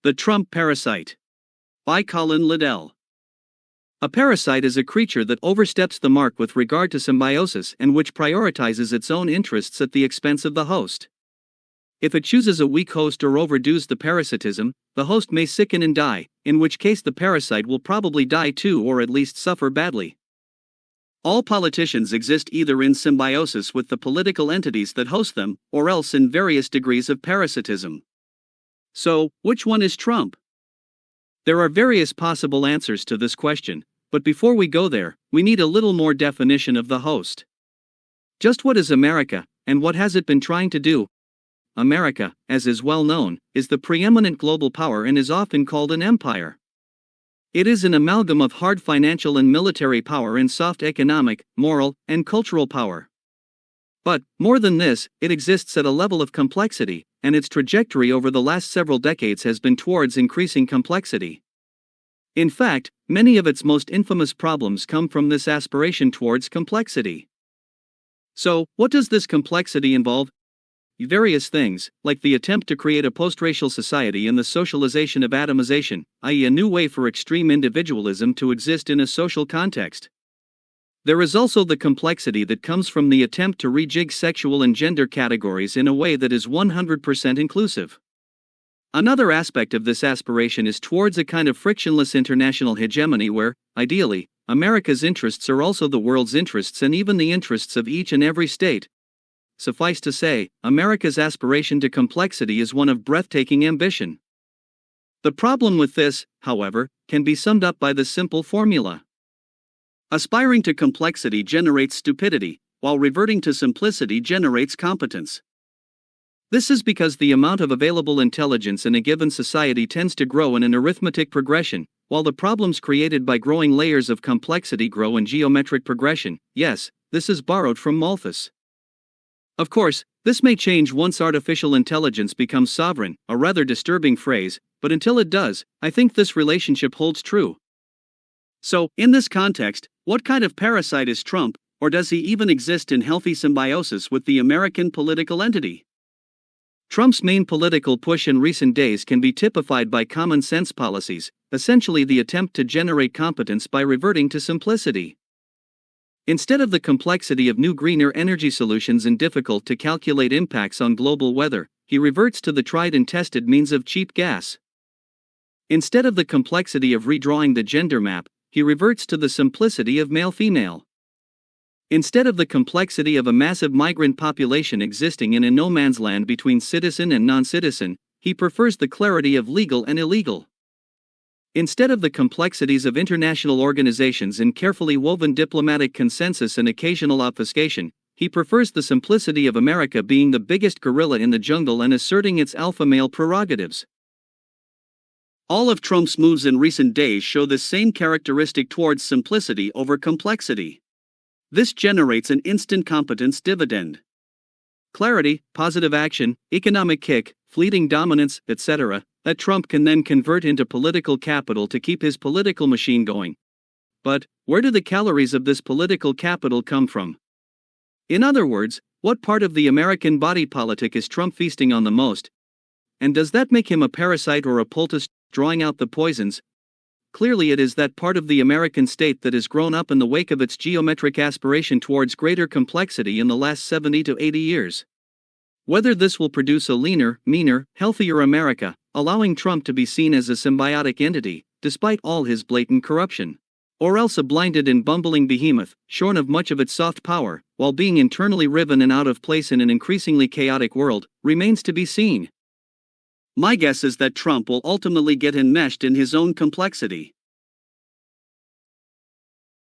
The Trump Parasite. By Colin Liddell. A parasite is a creature that oversteps the mark with regard to symbiosis and which prioritizes its own interests at the expense of the host. If it chooses a weak host or overdoes the parasitism, the host may sicken and die, in which case the parasite will probably die too or at least suffer badly. All politicians exist either in symbiosis with the political entities that host them, or else in various degrees of parasitism. So, which one is Trump? There are various possible answers to this question, but before we go there, we need a little more definition of the host. Just what is America, and what has it been trying to do? America, as is well known, is the preeminent global power and is often called an empire. It is an amalgam of hard financial and military power and soft economic, moral, and cultural power. But, more than this, it exists at a level of complexity, and its trajectory over the last several decades has been towards increasing complexity. In fact, many of its most infamous problems come from this aspiration towards complexity. So, what does this complexity involve? Various things, like the attempt to create a post-racial society and the socialization of atomization, i.e., a new way for extreme individualism to exist in a social context. There is also the complexity that comes from the attempt to rejig sexual and gender categories in a way that is 100% inclusive. Another aspect of this aspiration is towards a kind of frictionless international hegemony where, ideally, America's interests are also the world's interests and even the interests of each and every state. Suffice to say, America's aspiration to complexity is one of breathtaking ambition. The problem with this, however, can be summed up by the simple formula. Aspiring to complexity generates stupidity, while reverting to simplicity generates competence. This is because the amount of available intelligence in a given society tends to grow in an arithmetic progression, while the problems created by growing layers of complexity grow in geometric progression. Yes, this is borrowed from Malthus. Of course, this may change once artificial intelligence becomes sovereign, a rather disturbing phrase, but until it does, I think this relationship holds true. So, in this context, what kind of parasite is Trump, or does he even exist in healthy symbiosis with the American political entity? Trump's main political push in recent days can be typified by common sense policies, essentially the attempt to generate competence by reverting to simplicity. Instead of the complexity of new greener energy solutions and difficult to calculate impacts on global weather, he reverts to the tried and tested means of cheap gas. Instead of the complexity of redrawing the gender map, he reverts to the simplicity of male-female. Instead of the complexity of a massive migrant population existing in a no-man's land between citizen and non-citizen, he prefers the clarity of legal and illegal. Instead of the complexities of international organizations and carefully woven diplomatic consensus and occasional obfuscation, he prefers the simplicity of America being the biggest gorilla in the jungle and asserting its alpha male prerogatives. All of Trump's moves in recent days show this same characteristic towards simplicity over complexity. This generates an instant competence dividend. Clarity, positive action, economic kick, fleeting dominance, etc., that Trump can then convert into political capital to keep his political machine going. But, where do the calories of this political capital come from? In other words, what part of the American body politic is Trump feasting on the most? And does that make him a parasite or a poultice, drawing out the poisons? Clearly it is that part of the American state that has grown up in the wake of its geometric aspiration towards greater complexity in the last 70 to 80 years. Whether this will produce a leaner, meaner, healthier America, allowing Trump to be seen as a symbiotic entity, despite all his blatant corruption, or else a blinded and bumbling behemoth, shorn of much of its soft power, while being internally riven and out of place in an increasingly chaotic world, remains to be seen. My guess is that Trump will ultimately get enmeshed in his own complexity.